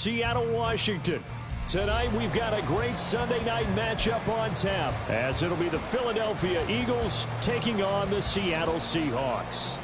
Seattle, Washington. Tonight, we've got a great Sunday night matchup on tap, as it'll be the Philadelphia Eagles taking on the Seattle Seahawks.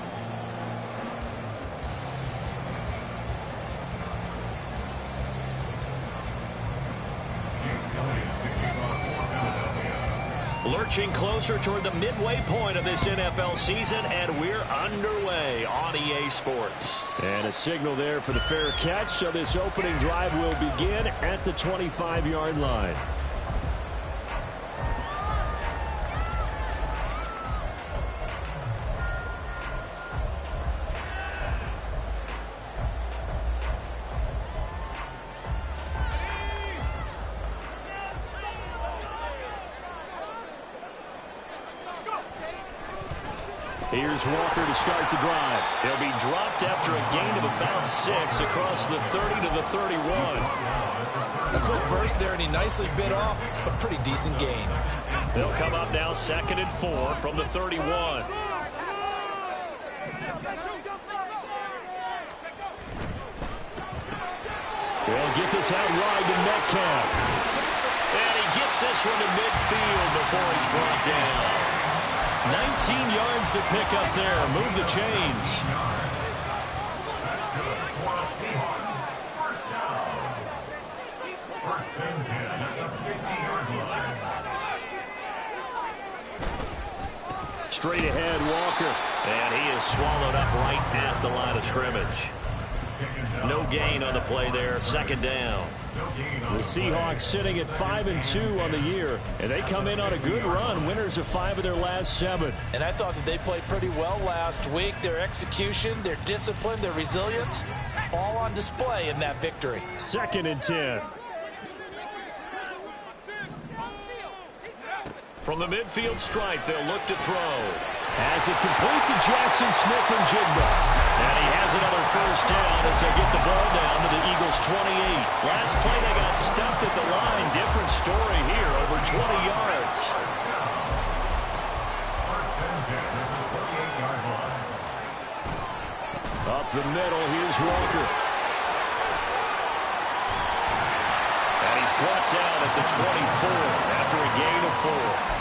Lurching closer toward the midway point of this NFL season, and we're underway on EA Sports. And a signal there for the fair catch, so this opening drive will begin at the 25-yard line. Here's Walker to start the drive. He'll be dropped after a gain of about 6 across the 30 to the 31. A quick burst there, and he nicely bit off a pretty decent gain. They'll come up now 2nd and 4 from the 31. They'll get this out wide to Metcalf. And he gets this one to midfield before he's brought down. 19 yards to pick up there. Move the chains. Straight ahead, Walker. And he is swallowed up right at the line of scrimmage. No gain on the play there. 2nd down. The Seahawks sitting at 5-2 on the year, and they come in on a good run, winners of 5 of their last 7. And I thought that they played pretty well last week. Their execution, their discipline, their resilience, all on display in that victory. 2nd and 10. From the midfield stripe, they'll look to throw. Has it complete to Jackson Smith and Jigba. And he has another first down as they get the ball down to the Eagles' 28. Last play, they got stuffed at the line. Different story here, over 20 yards. Up the middle, here's Walker. And he's brought down at the 24 after a gain of 4.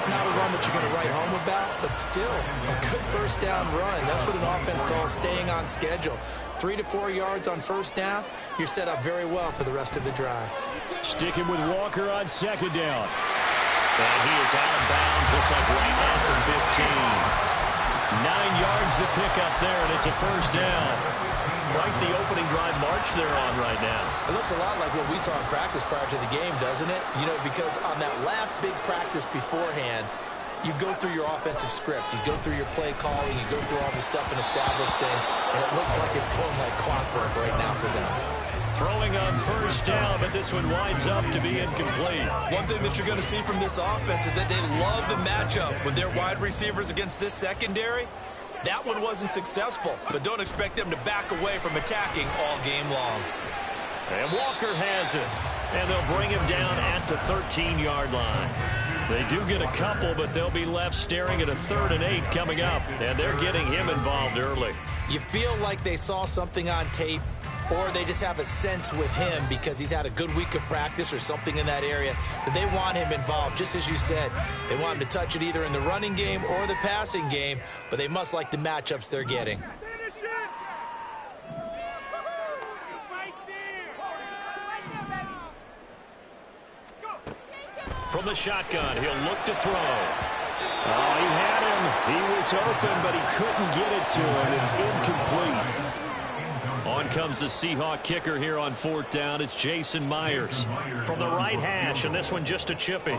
Not a run that you're going to write home about, but still a good first down run. That's what an offense calls staying on schedule. 3 to 4 yards on first down, you're set up very well for the rest of the drive. Sticking with Walker on 2nd down. And he is out of bounds, looks like right at the 15. 9 yards to pick up there, and it's a first down. Quite the opening drive march they're on right now. It looks a lot like what we saw in practice prior to the game, doesn't it? You know, because on that last big practice beforehand, you go through your offensive script. You go through your play calling. You go through all the stuff and establish things. And it looks like it's going like clockwork right now for them. Throwing on first down, but this one winds up to be incomplete. One thing that you're going to see from this offense is that they love the matchup with their wide receivers against this secondary. That one wasn't successful, but don't expect them to back away from attacking all game long. And Walker has it. And they'll bring him down at the 13-yard line. They do get a couple, but they'll be left staring at a 3rd and 8 coming up. And they're getting him involved early. You feel like they saw something on tape, or they just have a sense with him because he's had a good week of practice or something in that area that they want him involved. Just as you said, they want him to touch it either in the running game or the passing game, but they must like the matchups they're getting. From the shotgun, he'll look to throw. Oh, he had him. He was open, but he couldn't get it to him. It's incomplete. On comes the Seahawk kicker here on 4th down. It's Jason Myers from the right hash, and this one just a chippy.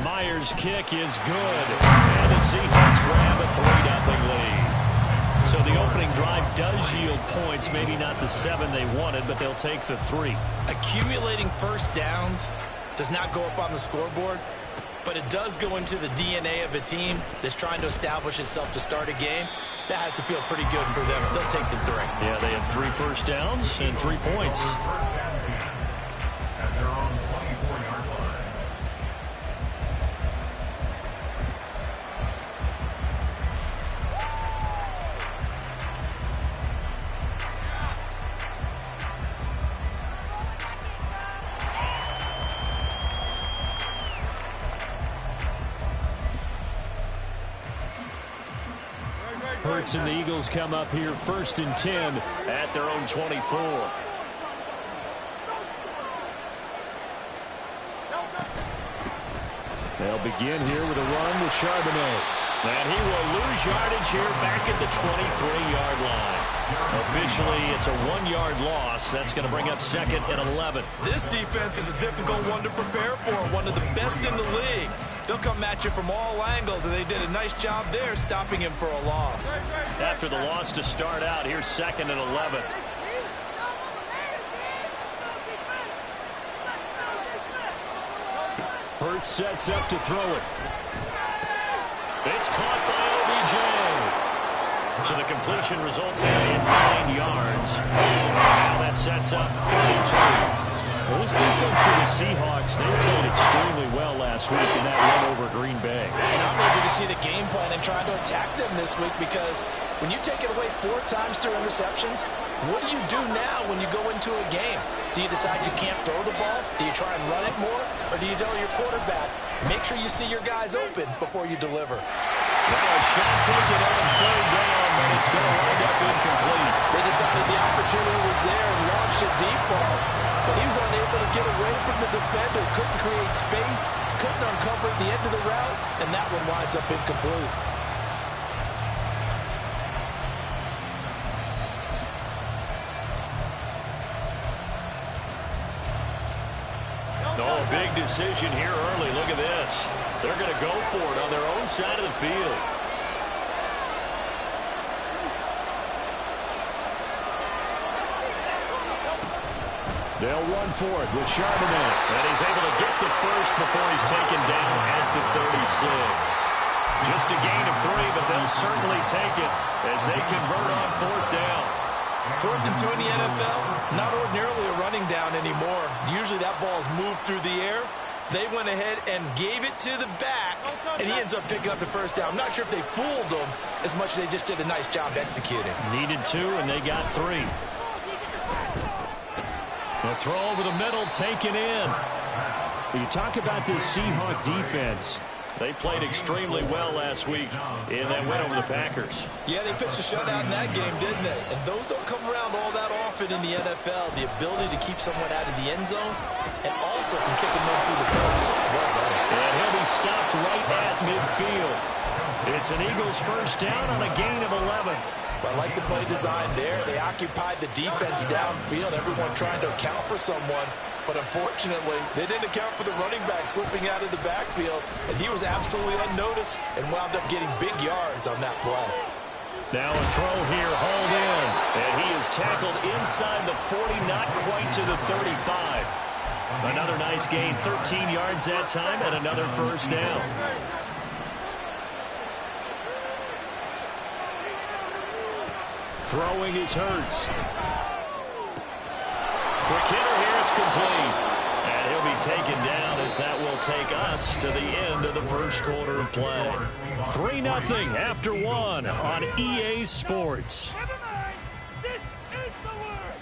Myers' kick is good, and the Seahawks grab a 3-0 lead. So the opening drive does yield points, maybe not the 7 they wanted, but they'll take the 3. Accumulating first downs does not go up on the scoreboard, but it does go into the DNA of a team that's trying to establish itself to start a game. That has to feel pretty good for them. They'll take the 3. Yeah, they had 3 first downs and 3 points. Hurts and the Eagles come up here 1st and 10 at their own 24. They'll begin here with a run with Charbonnet. And he will lose yardage here back at the 23-yard line. Officially, it's a 1-yard loss. That's going to bring up 2nd and 11. This defense is a difficult one to prepare for, one of the best in the league. They'll come at you from all angles, and they did a nice job there stopping him for a loss. After the loss to start out, here's 2nd and 11. Hurts sets up to throw it. It's caught by OBJ. So the completion results in 9 yards. Now that sets up 32. Well, this defense for the Seahawks, they played extremely well last week in that win over Green Bay. And I'm eager to see the game plan and trying to attack them this week, because when you take it away 4 times through interceptions, what do you do now when you go into a game? Do you decide you can't throw the ball? Do you try and run it more? Or do you tell your quarterback, make sure you see your guys open before you deliver? Well, a shot taken on 3rd down, but it's going to wind up incomplete. They decided the opportunity was there and launched a deep ball, but he was unable to get away from the defender, couldn't create space, couldn't uncover at the end of the route, and that one winds up incomplete. Oh, big decision here early. Look at this. They're going to go for it on their own side of the field. They'll run for it with Charbonnet. And he's able to get the first before he's taken down at the 36. Just a gain of 3, but they'll certainly take it as they convert on 4th down. 4th and 2 in the NFL, not ordinarily a running down anymore. Usually that ball is moved through the air. They went ahead and gave it to the back, and he ends up picking up the first down. I'm not sure if they fooled him as much as they just did a nice job executing. Needed 2, and they got 3. The throw over the middle, taken in. You talk about this Seahawk defense. They played extremely well last week in that win over the Packers. Yeah, they pitched a shutout in that game, didn't they? And those don't come around all that often in the NFL. The ability to keep someone out of the end zone and also from kicking one through the post. Well done. And he'll be stopped right at midfield. It's an Eagles first down on a gain of 11. I like the play design there. They occupied the defense downfield, everyone trying to account for someone. But unfortunately, they didn't account for the running back slipping out of the backfield, and he was absolutely unnoticed and wound up getting big yards on that play. Now a throw here, hauled in, and he is tackled inside the 40, not quite to the 35. Another nice gain, 13 yards that time, and another first down. Throwing is Hurts. Quick hitter here, it's complete. And he'll be taken down as that will take us to the end of the first quarter of play. 3-0 after 1 on EA Sports. This is the word.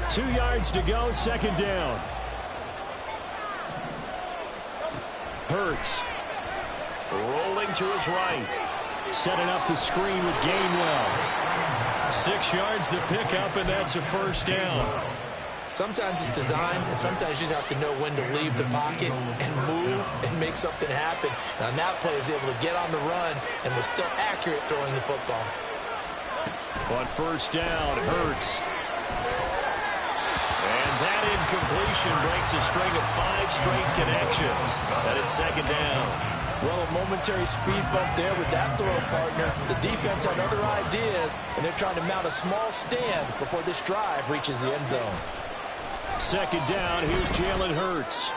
2 yards to go, 2nd down. Hurts. Rolling to his right. Setting up the screen with Gainwell. 6 yards to pick up, and that's a first down. Sometimes it's design, and sometimes you just have to know when to leave the pocket and move and make something happen. And on that play, he was able to get on the run and was still accurate throwing the football. On first down, Hurts. And that incompletion breaks a string of 5 straight connections. And it's 2nd down. Well, a momentary speed bump there with that throw, partner. The defense had other ideas, and they're trying to mount a small stand before this drive reaches the end zone. 2nd down, here's Jalen Hurts.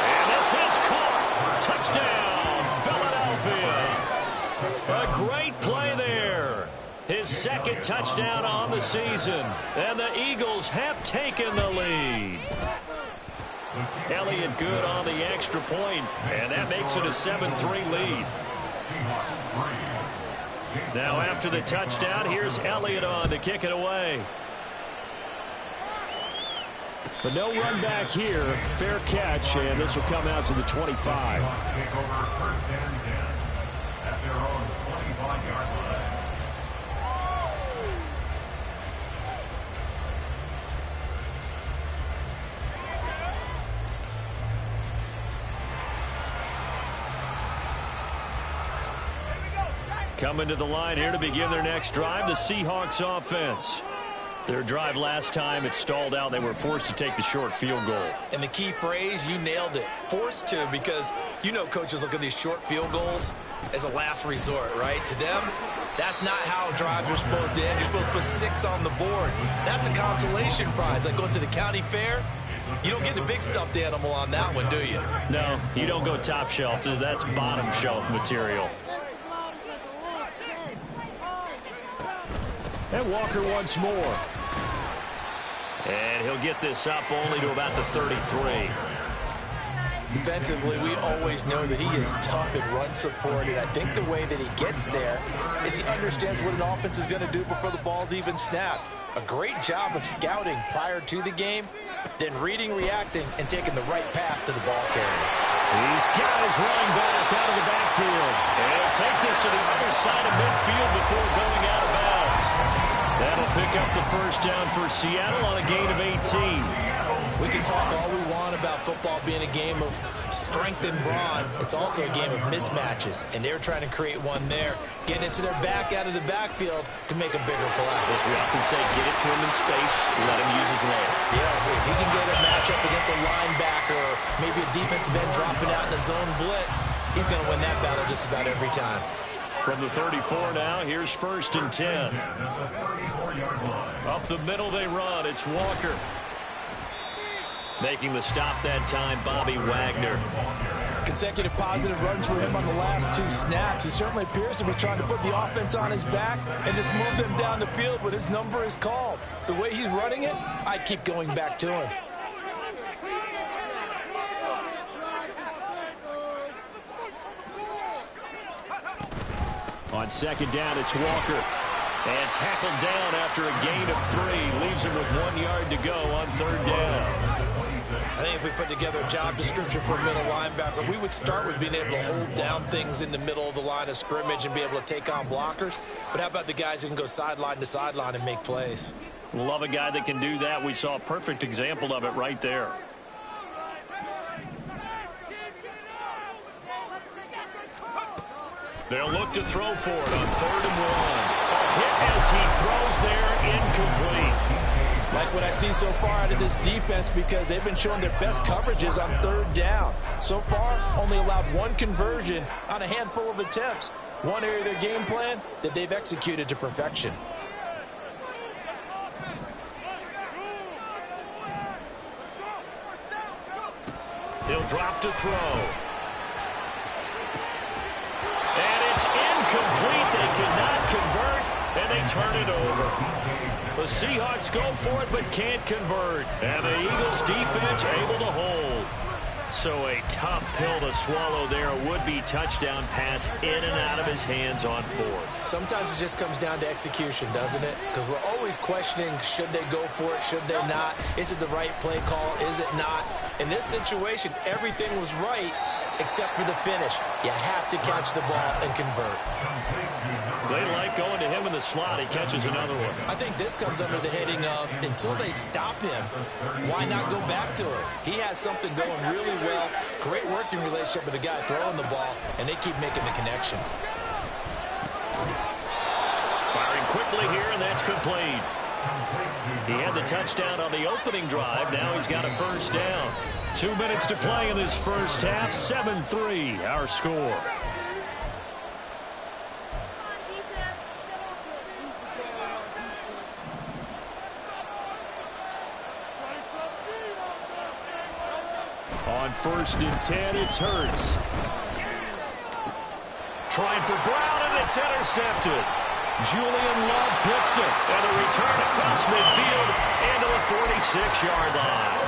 And this is caught. Touchdown, Philadelphia. A great play there. His 2nd touchdown on the season. And the Eagles have taken the lead. Elliott good on the extra point, and that makes it a 7-3 lead. Now after the touchdown, here's Elliott on to kick it away. But no run back here. Fair catch, and this will come out to the 25. Coming to the line here to begin their next drive, the Seahawks offense. Their drive last time, it stalled out. They were forced to take the short field goal. And the key phrase, you nailed it. Forced to, because you know coaches look at these short field goals as a last resort, right? To them, that's not how drives are supposed to end. You're supposed to put 6 on the board. That's a consolation prize. Like going to the county fair, you don't get the big stuffed animal on that one, do you? No, you don't go top shelf. That's bottom shelf material. And Walker once more. And he'll get this up only to about the 33. Defensively, we always know that he is tough in run support, and I think the way that he gets there is he understands what an offense is going to do before the ball's even snapped. A great job of scouting prior to the game, then reading, reacting, and taking the right path to the ball carrier. He's got his running back out of the backfield. And he'll take this to the other side of midfield before going out of bounds. That'll pick up the first down for Seattle on a gain of 18. We can talk all we want about football being a game of strength and brawn. It's also a game of mismatches, and they're trying to create one there, getting it to their back out of the backfield to make a bigger play. As we often say, get it to him in space, let him use his leg. Yeah, if he can get a matchup against a linebacker or maybe a defensive end dropping out in a zone blitz, he's going to win that battle just about every time. From the 34 now, here's 1st and 10. Up the middle they run. It's Walker. Making the stop that time, Bobby Wagner. Consecutive positive runs for him on the last 2 snaps. He certainly appears to be trying to put the offense on his back and just move them down the field, but his number is called. The way he's running it, I'd keep going back to him. On 2nd down, it's Walker. And tackled down after a gain of 3. Leaves him with 1 yard to go on 3rd down. I think if we put together a job description for a middle linebacker, we would start with being able to hold down things in the middle of the line of scrimmage and be able to take on blockers. But how about the guys who can go sideline to sideline and make plays? Love a guy that can do that. We saw a perfect example of it right there. They'll look to throw for it on 3rd and 1. A hit as he throws there, incomplete. Like what I see so far out of this defense, because they've been showing their best coverages on 3rd down. So far, only allowed 1 conversion on a handful of attempts. One area of their game plan that they've executed to perfection. He'll drop to throw. And it's incomplete. They cannot convert, and they turn it over. The Seahawks go for it, but can't convert. And the Eagles defense able to hold. So a tough pill to swallow there. A would-be touchdown pass in and out of his hands on 4th. Sometimes it just comes down to execution, doesn't it? Because we're always questioning, should they go for it, should they not? Is it the right play call, is it not? In this situation, everything was right except for the finish. You have to catch the ball and convert. They like going to him in the slot. He catches another one. I think this comes under the heading of, until they stop him, why not go back to it? He has something going really well. Great working relationship with the guy throwing the ball, and they keep making the connection. Firing quickly here, and that's complete. He had the touchdown on the opening drive. Now he's got a 1st down. 2 minutes to play in this first half. 7-3, our score. On 1st and 10, it's Hurts. Trying for Brown, and it's intercepted. Julian Love picks it, and a return across midfield into the 46-yard line.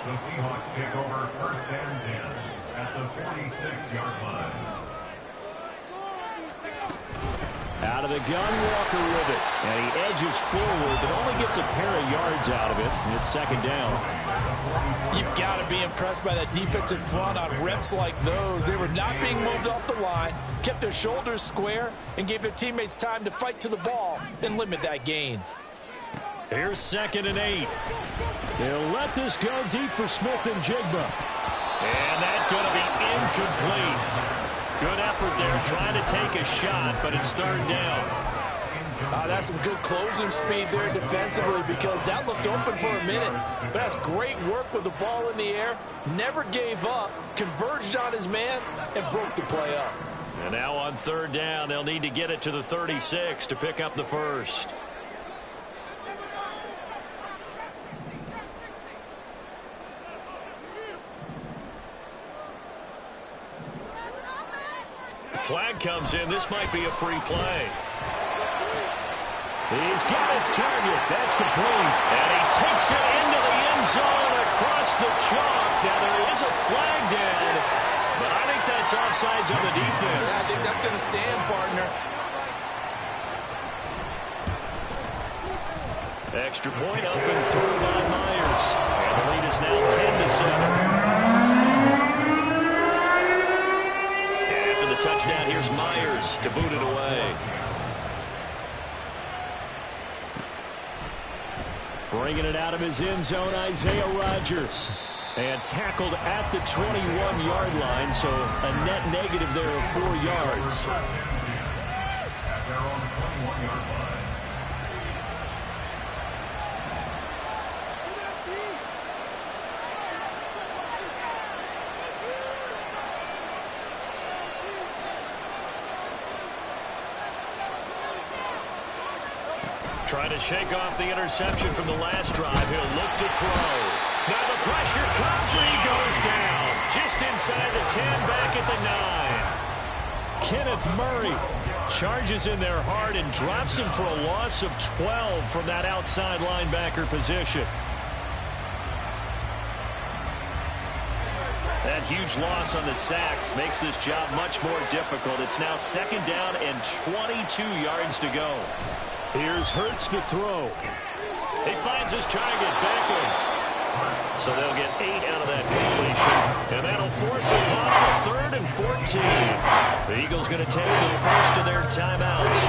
The Seahawks take over 1st and 10 at the 46-yard line. Out of the gun, Walker with it. And he edges forward, but only gets a pair of yards out of it. And it's second down. You've got to be impressed by that defensive front on reps like those. They were not being moved off the line, kept their shoulders square, and gave their teammates time to fight to the ball and limit that gain. Here's 2nd and 8. They'll let this go deep for Smith and Jigba. And that's going to be incomplete. Good effort there trying to take a shot, but it's 3rd down. That's some good closing speed there defensively because that looked open for a minute. But that's great work with the ball in the air. Never gave up, converged on his man, and broke the play up. And now on 3rd down, they'll need to get it to the 36 to pick up the first. Flag comes in. This might be a free play. He's got his target. That's complete. And he takes it into the end zone across the chalk. Now there is a flag down, but I think that's offsides on the defense. Yeah, I think that's going to stand, partner. Extra point up and through by Myers. And the lead is now 10-7. After the touchdown, here's Myers to boot it away. Bringing it out of his end zone, Isaiah Rodgers. And tackled at the 21-yard line, so a net negative there of 4 yards. At their own 21-yard line. Trying to shake off the interception from the last drive. He'll look to throw. Now the pressure comes and he goes down. Just inside the 10, back at the 9. Kenneth Murray charges in there hard and drops him for a loss of 12 from that outside linebacker position. That huge loss on the sack makes this job much more difficult. It's now 2nd down and 22 yards to go. Here's Hurts to throw. He finds his target, Beckley. So they'll get 8 out of that completion. And that'll force a punt on 3rd and 14. The Eagles going to take the first of their timeouts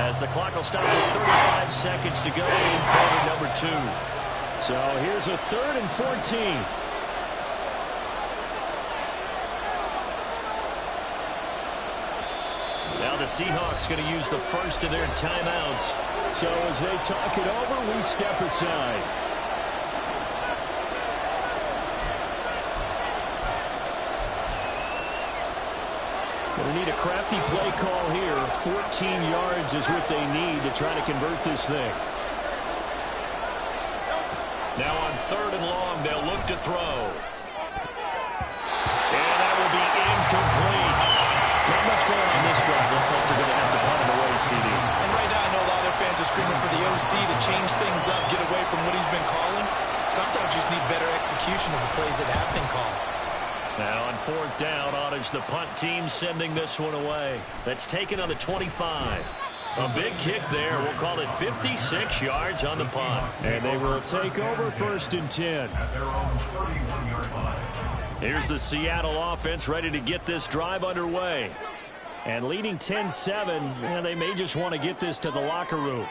as the clock will stop with 35 seconds to go in quarter number 2. So here's a 3rd and 14. Now the Seahawks going to use the first of their timeouts. So as they talk it over, we step aside. Going to need a crafty play call here. 14 yards is what they need to try to convert this thing. Now on 3rd and long, they'll look to throw. And that will be incomplete. Not much going on this drive. Looks like they're going to have to punt it away, CD. And right now, I know a lot of their fans are screaming for the OC to change things up, get away from what he's been calling. Sometimes you just need better execution of the plays that have been called. Now on 4th down, on is the punt team sending this one away. That's taken on the 25. A big kick there. We'll call it 56 yards on the punt. And they will take over 1st and 10. At their own 31-yard line. Here's the Seattle offense ready to get this drive underway. And leading 10-7, they may just want to get this to the locker room.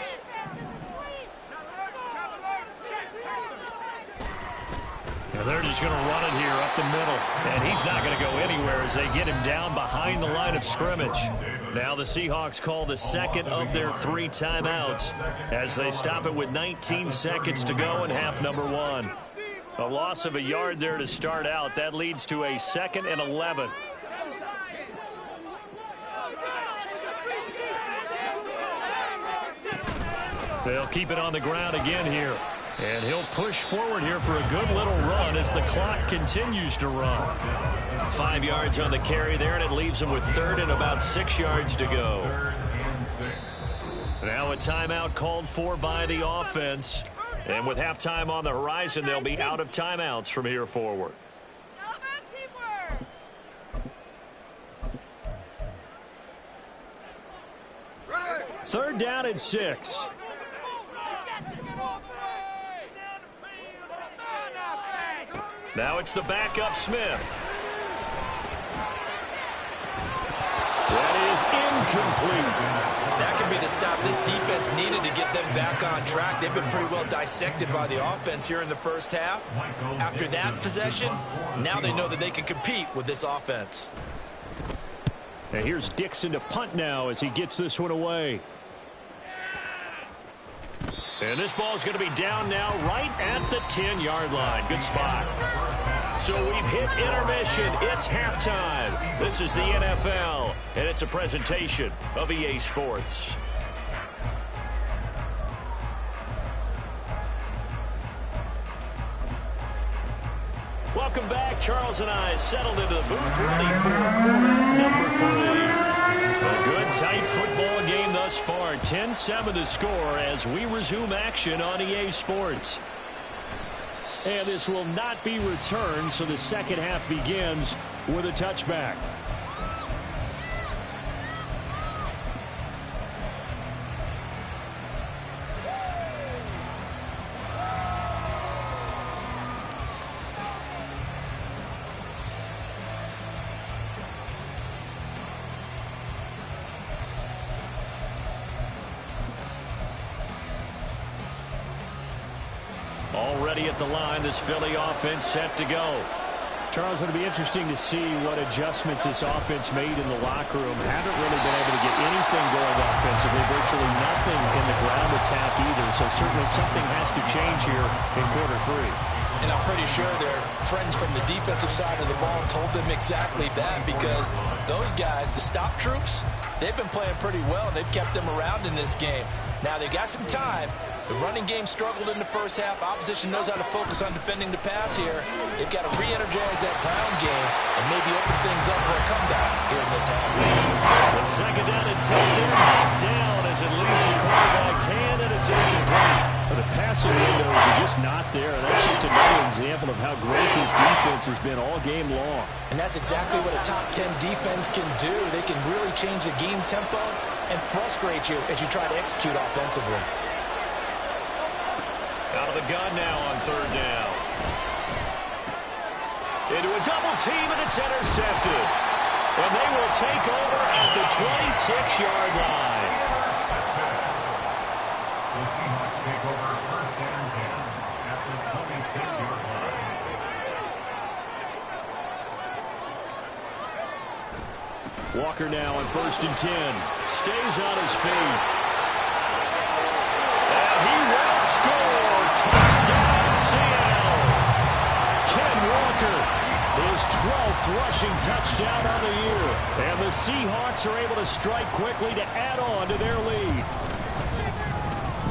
Now they're just going to run it here up the middle. And he's not going to go anywhere as they get him down behind the line of scrimmage. Now the Seahawks call the 2nd of their 3 timeouts as they stop it with 19 seconds to go in half number 1. A loss of a yard there to start out. That leads to a 2nd and 11. They'll keep it on the ground again here. And he'll push forward here for a good little run as the clock continues to run. 5 yards on the carry there, and it leaves him with 3rd and about 6 yards to go. Now a timeout called for by the offense. And with halftime on the horizon, they'll be out of timeouts from here forward. 3rd down and 6. Now it's the backup Smith. That is incomplete. That could be the stop this defense needed to get them back on track. They've been pretty well dissected by the offense here in the first half. After that possession, now they know that they can compete with this offense. And here's Dixon to punt now as he gets this one away. And this ball is going to be down now right at the 10-yard line. Good spot. So we've hit intermission. It's halftime. This is the NFL, and it's a presentation of EA Sports. Welcome back. Charles and I settled into the booth ready for quarter number 3. A good, tight football game thus far. 10-7 the score as we resume action on EA Sports. And this will not be returned, so the second half begins with a touchback. Already at the line, this Philly offense set to go. Charles, it'll be interesting to see what adjustments this offense made in the locker room. Haven't really been able to get anything going offensively, virtually nothing in the ground attack either. So certainly something has to change here in quarter 3. And I'm pretty sure their friends from the defensive side of the ball told them exactly that, because those guys, the stop troops, they've been playing pretty well. They've kept them around in this game. Now they got some time. The running game struggled in the first half. Opposition knows how to focus on defending the pass here. They've got to re-energize that ground game and maybe open things up for a comeback here in this half. The 2nd down and 10 there, knocked down as it leaves the quarterback's hand, and it's incomplete. But the passing windows are just not there. That's just another example of how great this defense has been all game long. And that's exactly what a top 10 defense can do. They can really change the game tempo and frustrate you as you try to execute offensively. Out of the gun now on 3rd down. Into a double team, and it's intercepted. And they will take over at the 26-yard line. The Seahawks take over 1st and 10 at the 26-yard line. Walker now on 1st and 10. Stays on his feet. And he will score. Touchdown, Seattle. Ken Walker, his 12th rushing touchdown on the year. And the Seahawks are able to strike quickly to add on to their lead.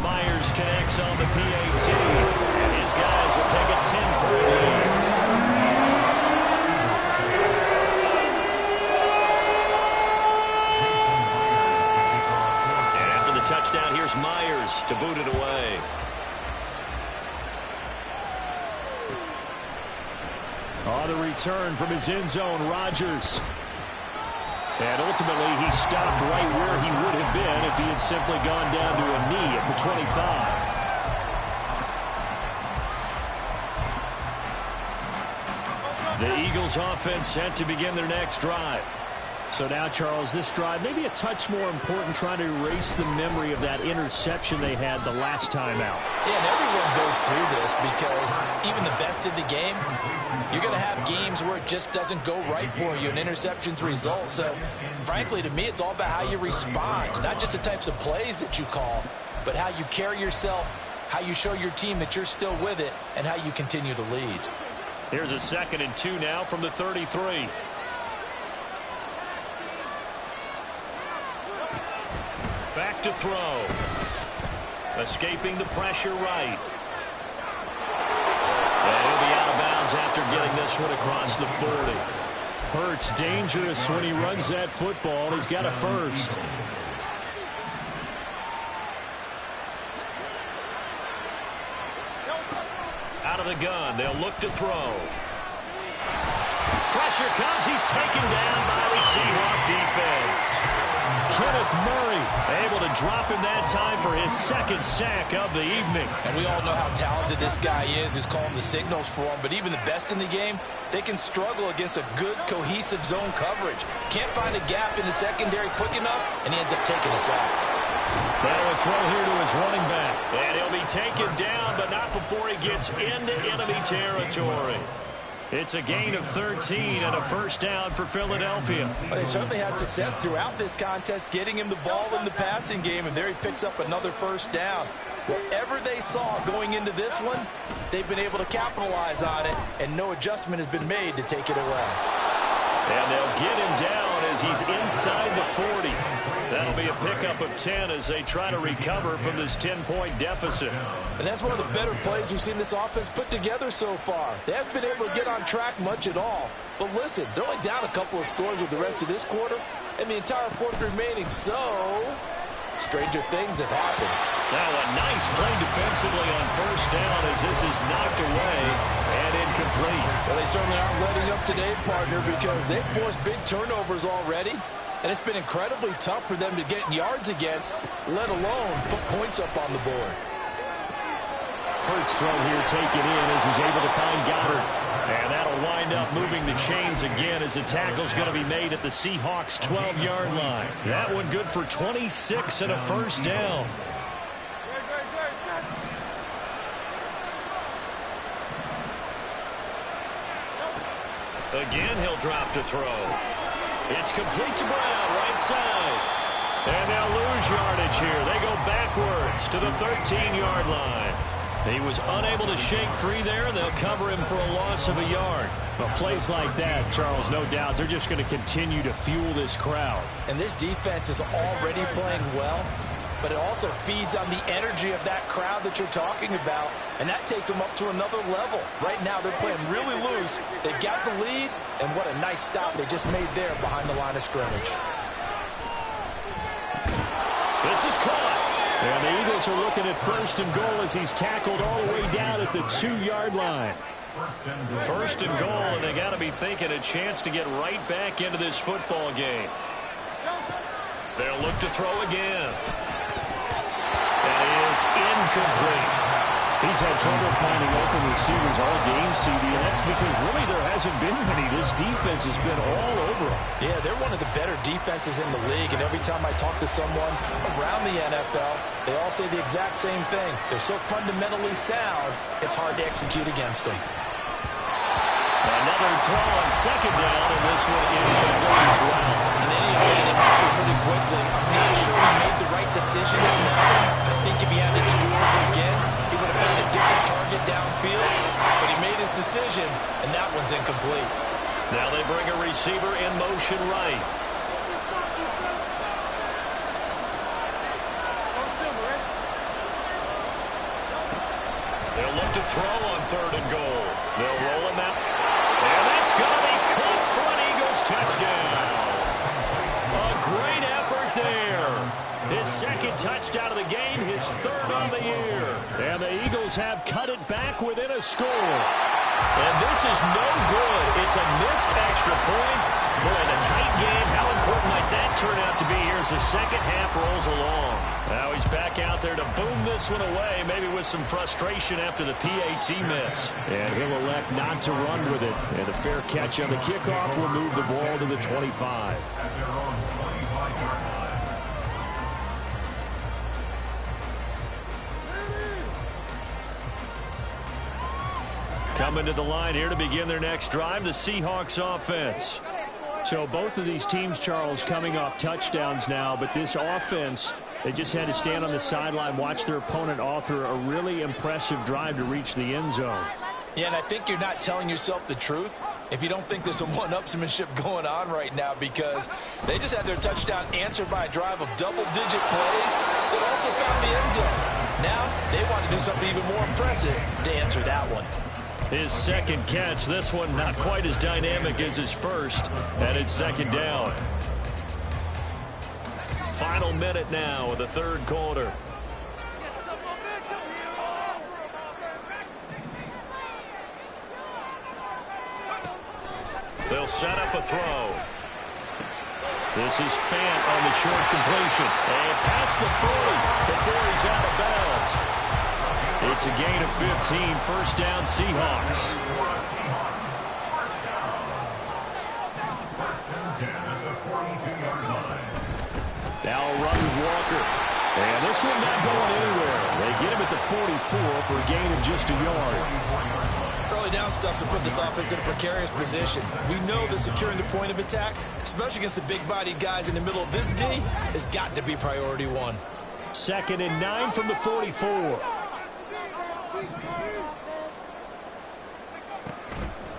Myers connects on the PAT. And his guys will take a 10-point lead. Touchdown, here's Myers to boot it away. On the return from his end zone, Rodgers. And ultimately, he stopped right where he would have been if he had simply gone down to a knee at the 25. The Eagles offense set to begin their next drive. So now, Charles, this drive maybe a touch more important, trying to erase the memory of that interception they had the last time out. Yeah, and everyone goes through this because even the best of the game, you're going to have games where it just doesn't go right for you, and interceptions result. So, frankly, to me, it's all about how you respond, not just the types of plays that you call, but how you carry yourself, how you show your team that you're still with it, and how you continue to lead. Here's a 2nd and 2 now from the 33. Back to throw. Escaping the pressure right. And he'll be out of bounds after getting this one across the 40. Hurts dangerous when he runs that football. He's got a first. Out of the gun. They'll look to throw. Pressure comes. He's taken down by the Seahawk defense. Kenneth Murray able to drop him that time for his second sack of the evening. And we all know how talented this guy is who's calling the signals for him. But even the best in the game, they can struggle against a good, cohesive zone coverage. Can't find a gap in the secondary quick enough, and he ends up taking a sack. Now a throw here to his running back. And he'll be taken down, but not before he gets into enemy territory. It's a gain of 13 and a first down for Philadelphia. Well, they certainly had success throughout this contest, getting him the ball in the passing game, and there he picks up another first down. Whatever they saw going into this one, they've been able to capitalize on it, and no adjustment has been made to take it away. And they'll get him down as he's inside the 40. That'll be a pickup of 10 as they try to recover from this 10-point deficit. And that's one of the better plays we've seen this offense put together so far. They haven't been able to get on track much at all. But listen, they're only down a couple of scores with the rest of this quarter, and the entire fourth remaining, so stranger things have happened. Now a nice play defensively on first down as this is knocked away and incomplete. Well, they certainly aren't letting up today, partner, because they've forced big turnovers already. And it's been incredibly tough for them to get yards against, let alone put points up on the board. Hurts throw here taken in as he's able to find Goddard. And that'll wind up moving the chains again as the tackle's going to be made at the Seahawks' 12-yard line. That one good for 26 and a first down. Again, he'll drop to throw. It's complete to Brown, right side. And they'll lose yardage here. They go backwards to the 13-yard line. He was unable to shake free there, and they'll cover him for a loss of a yard. Well, plays like that, Charles, no doubt, they're just going to continue to fuel this crowd. And this defense is already playing well, but it also feeds on the energy of that crowd that you're talking about, and that takes them up to another level. Right now, they're playing really loose. They've got the lead, and what a nice stop they just made there behind the line of scrimmage. This is caught. And the Eagles are looking at first and goal as he's tackled all the way down at the 2-yard line. First and goal, and they got to be thinking a chance to get right back into this football game. They'll look to throw again. That is incomplete. He's had trouble finding open receivers all game, CD, and that's because really there hasn't been many. This defense has been all over them. Yeah, they're one of the better defenses in the league, and every time I talk to someone around the NFL, they all say the exact same thing. They're so fundamentally sound, it's hard to execute against them. Another throw on second down, and this one incomplete as well. In any event, it happened pretty quickly. I'm not sure he made the right decision on that one. I think if he had to do it over again, he would have found a different target downfield, but he made his decision, and that one's incomplete. Now they bring a receiver in motion right. They'll look to throw on third and goal. They'll roll him out. And that's going to be caught for an Eagles touchdown. A great effort there. His second touchdown of the game, his third on the year. And the Eagles have cut it back within a score. And this is no good. It's a missed extra point. Boy, in a tight game, how important might that turn out to be here as the second half rolls along. Now he's back out there to boom this one away, maybe with some frustration after the PAT miss. And he'll elect not to run with it. And a fair catch on the kickoff will move the ball to the 25. Coming to the line here to begin their next drive, the Seahawks offense. So both of these teams, Charles, coming off touchdowns now, but this offense, they just had to stand on the sideline, watch their opponent author a really impressive drive to reach the end zone. Yeah, and I think you're not telling yourself the truth if you don't think there's some one-upsmanship going on right now, because they just had their touchdown answered by a drive of double-digit plays that also found the end zone. Now they want to do something even more impressive to answer that one. His second catch, this one not quite as dynamic as his first, and it's second down. Final minute now of the third quarter. They'll set up a throw. This is Fant on the short completion. And past the 40 before he's out of bounds. It's a gain of 15. First down, Seahawks. Now run with Walker. And this one not going anywhere. They get him at the 44 for a gain of just a yard. Early down stuff to put this offense in a precarious position. We know that securing the point of attack, especially against the big-bodied guys in the middle of this D, has got to be priority one. 2nd and 9 from the 44.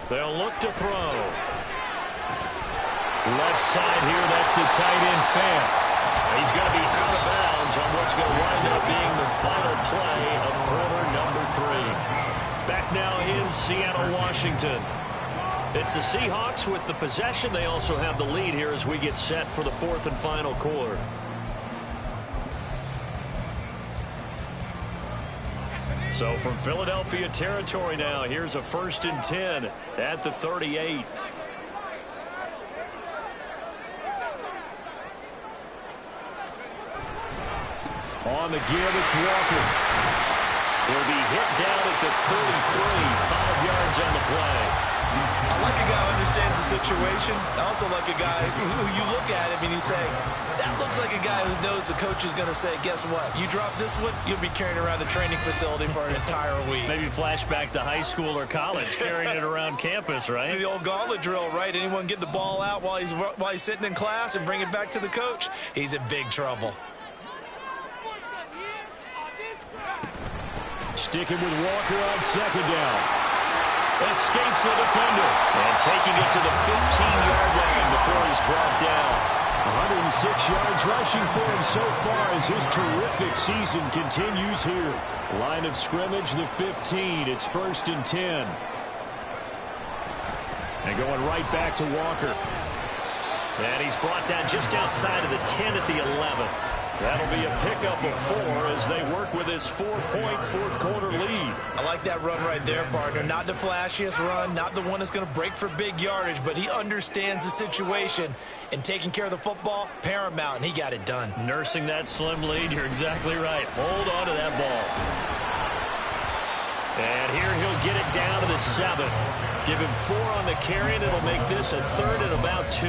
They'll look to throw. Left side here, that's the tight end Fant. He's going to be out of bounds on what's going to wind up being the final play of quarter number 3. Back now in Seattle, Washington. It's the Seahawks with the possession. They also have the lead here as we get set for the 4th and final quarter. So from Philadelphia territory now, here's a 1st and 10 at the 38. On the give, it's Walker. He'll be hit down at the 33, 5 yards on the play. I like a guy who understands the situation. I also like a guy who you look at him and you say, that looks like a guy who knows the coach is going to say, guess what? You drop this one, you'll be carrying around the training facility for an entire week. Maybe flashback to high school or college, carrying it around campus, right? The old gauntlet drill, right? Anyone get the ball out while he's sitting in class and bring it back to the coach, he's in big trouble. Sticking with Walker on 2nd down. Escapes the defender. And taking it to the 15-yard line before he's brought down. 106 yards rushing for him so far as his terrific season continues here. Line of scrimmage, the 15. It's 1st and 10. And going right back to Walker. And he's brought down just outside of the 10 at the 11. That'll be a pickup of 4 as they work with his 4-point 4th quarter lead. I like that run right there, partner. Not the flashiest run, not the one that's going to break for big yardage, but he understands the situation, and taking care of the football, paramount, and he got it done. Nursing that slim lead, you're exactly right. Hold on to that ball. And here he'll get it down to the 7. Give him 4 on the carry, and it'll make this a 3rd and about 2.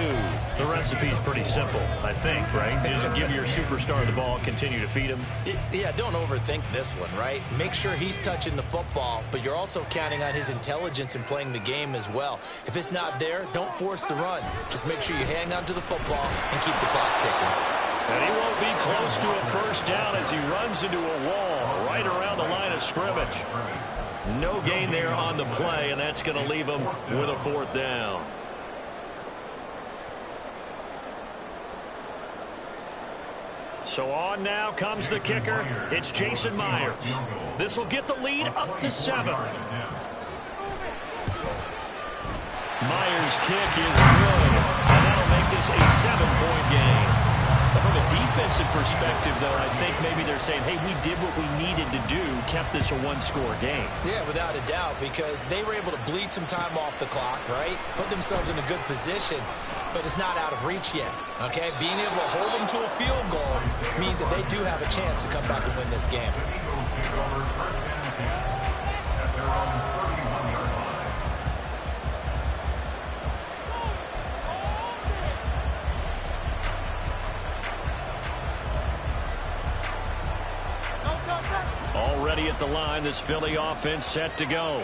The recipe's pretty simple, I think, right? Just give your superstar the ball, continue to feed him. Yeah, don't overthink this one, right? Make sure he's touching the football, but you're also counting on his intelligence in playing the game as well. If it's not there, don't force the run. Just make sure you hang on to the football and keep the clock ticking. And he won't be close to a 1st down as he runs into a wall right around the line of scrimmage. No gain there on the play, and that's going to leave him with a 4th down. So on now comes the kicker. It's Jason Myers. This will get the lead up to 7. Myers' kick is good, and that'll make this a 7-point game. From a defensive perspective, though, I think maybe they're saying, hey, we did what we needed to do, kept this a 1-score game. Yeah, without a doubt, because they were able to bleed some time off the clock, right? Put themselves in a good position, but it's not out of reach yet, okay? Being able to hold them to a field goal means that they do have a chance to come back and win this game. Already at the line, this Philly offense set to go.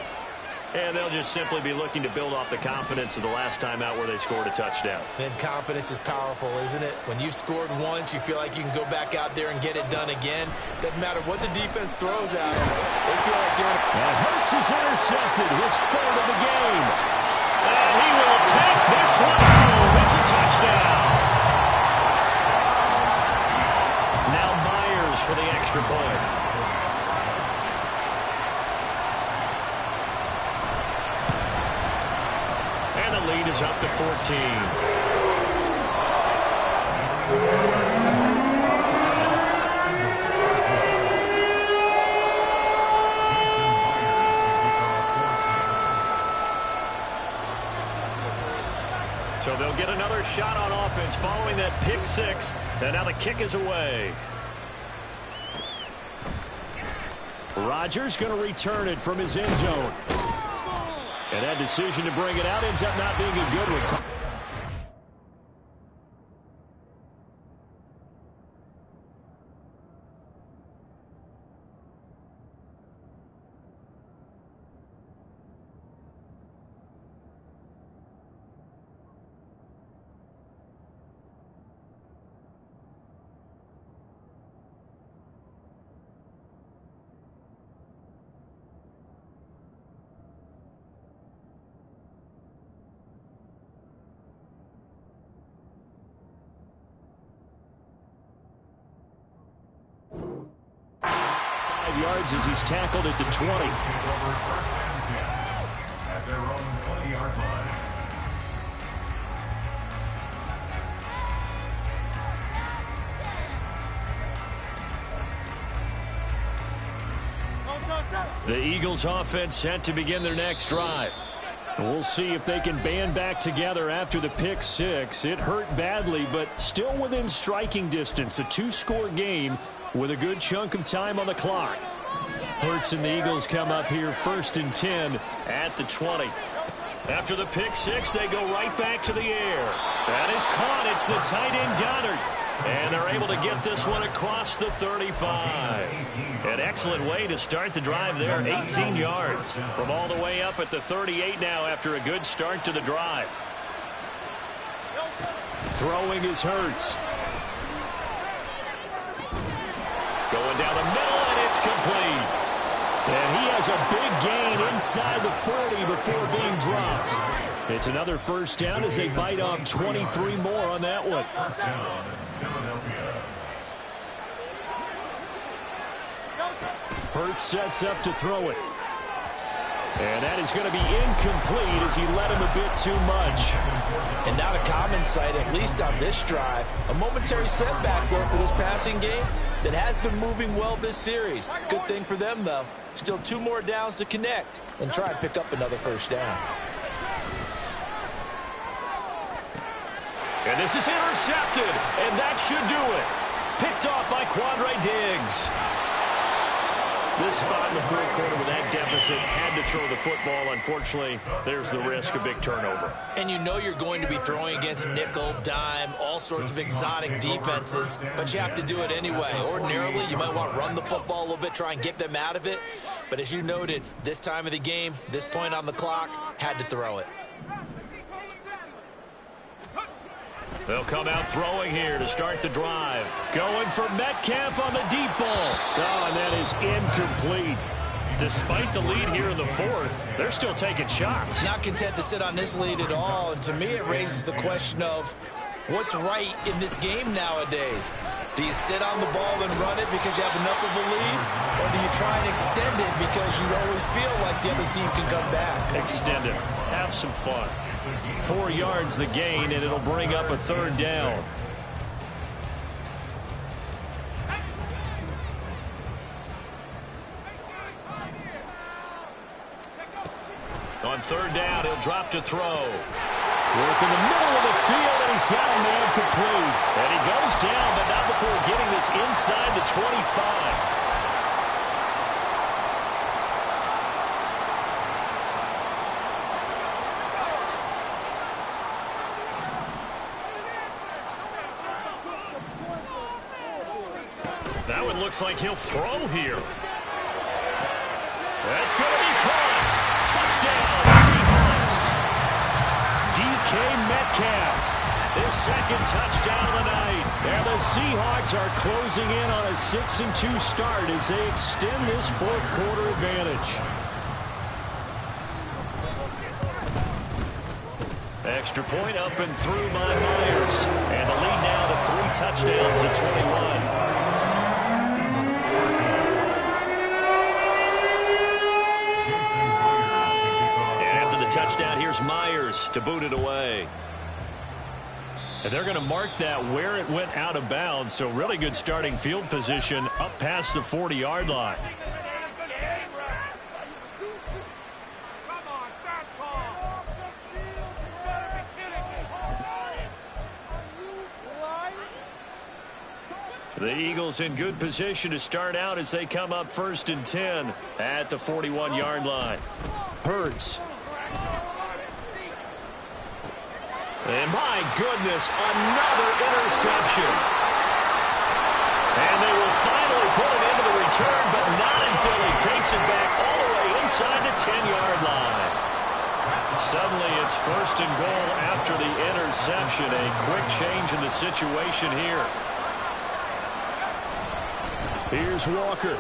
And they'll just simply be looking to build off the confidence of the last time out where they scored a touchdown. And confidence is powerful, isn't it? When you've scored once, you feel like you can go back out there and get it done again. Doesn't matter what the defense throws at them. They feel like they're in a... And Hurts is intercepted, his 3rd of the game. And he will take this one home. It's a touchdown. Now Myers for the extra point. Lead is up to 14. So So they'll get another shot on offense following that pick six. And now the kick is away. Rodgers going to return it from his end zone. And that decision to bring it out ends up not being a good one. 5 yards as he's tackled at the 20. At their own 20-yard line. The Eagles offense set to begin their next drive. We'll see if they can band back together after the pick six. It hurt badly, but still within striking distance. A 2-score game with a good chunk of time on the clock. Hurts and the Eagles come up here 1st and 10 at the 20. After the pick six, they go right back to the air. That is caught. It's the tight end Goddard. And they're able to get this one across the 35. An excellent way to start the drive there. 18 yards from all the way up at the 38 now after a good start to the drive. Throwing is Hurts. Going down the middle, and it's complete. And he has a big gain inside the 40 before being dropped. It's another first down as they bite off 23 more on that one. Hurts sets up to throw it. And that is going to be incomplete as he led him a bit too much. And not a common sight, at least on this drive. A momentary setback there for this passing game that has been moving well this series. Good thing for them, though. Still 2 more downs to connect and try and pick up another first down. And this is intercepted, and that should do it. Picked off by Quandre Diggs. This spot in the 4th quarter with that deficit, had to throw the football. Unfortunately, there's the risk of big turnover. And you know you're going to be throwing against nickel, dime, all sorts of exotic defenses, but you have to do it anyway. Ordinarily, you might want to run the football a little bit, try and get them out of it. But as you noted, this time of the game, this point on the clock, had to throw it. They'll come out throwing here to start the drive. Going for Metcalf on the deep ball. Oh, and that is incomplete. Despite the lead here in the 4th, they're still taking shots. Not content to sit on this lead at all. And to me, it raises the question of what's right in this game nowadays. Do you sit on the ball and run it because you have enough of a lead? Or do you try and extend it because you always feel like the other team can come back? Extend it. Have some fun. 4 yards the gain, and it'll bring up a 3rd down. On 3rd down, he'll drop to throw. Work in the middle of the field, and he's got a man complete. And he goes down, but not before getting this inside the 25. That one looks like he'll throw here. That's going to be caught. Touchdown, Seahawks. DK Metcalf, his 2nd touchdown of the night. And the Seahawks are closing in on a 6-2 start as they extend this 4th quarter advantage. Extra point up and through by Myers. And the lead now to 3 touchdowns at 21. Touchdown, here's Myers to boot it away. And they're going to mark that where it went out of bounds, so really good starting field position up past the 40-yard line. The Eagles in good position to start out as they come up 1st and 10 at the 41-yard line. Hurts. And my goodness, another interception. And they will finally put it into the return, but not until he takes it back all the way inside the 10-yard line. Suddenly it's 1st and goal after the interception. A quick change in the situation here. Here's Walker.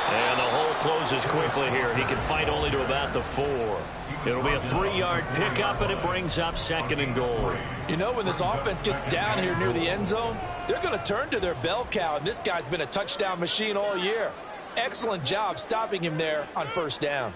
And the hole closes quickly here. He can fight only to about the 4. It'll be a 3-yard pickup, and it brings up 2nd and goal. You know, when this offense gets down here near the end zone, they're going to turn to their bell cow, and this guy's been a touchdown machine all year. Excellent job stopping him there on 1st down.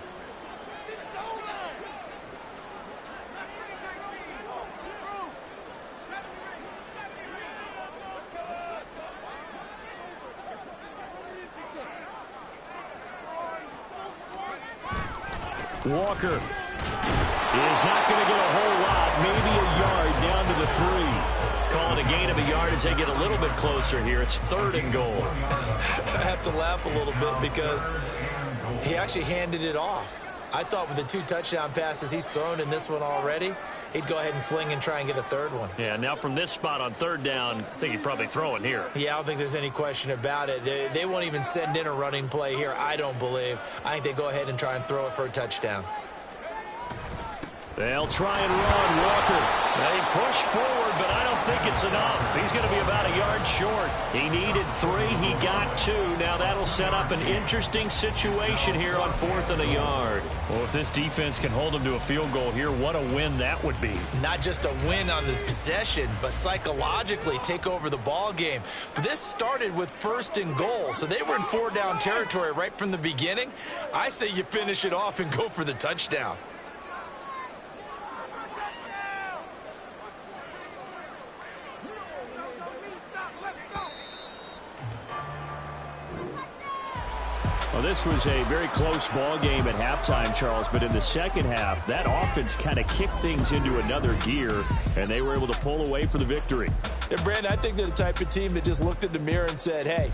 Walker is not going to get a whole lot, maybe a yard down to the 3. Call it a gain of a yard as they get a little bit closer here. It's 3rd and goal. I have to laugh a little bit because he actually handed it off. I thought with the 2 touchdown passes he's thrown in this one already, he'd go ahead and fling and try and get a 3rd one. Yeah, now from this spot on 3rd down, I think he'd probably throw it here. Yeah, I don't think there's any question about it. They won't even send in a running play here, I don't believe. I think they go ahead and try and throw it for a touchdown. They'll try and run Walker. They push forward, but I don't think it's enough. He's going to be about a yard short. He needed 3. He got 2. Now that'll set up an interesting situation here on 4th and a yard. Well, if this defense can hold him to a field goal here, what a win that would be. Not just a win on the possession, but psychologically take over the ball game. But this started with 1st and goal, so they were in 4-down territory right from the beginning. I say you finish it off and go for the touchdown. Well, this was a very close ball game at halftime, Charles, but in the second half, that offense kind of kicked things into another gear, and they were able to pull away for the victory. And, Brandon, I think they're the type of team that just looked in the mirror and said, hey,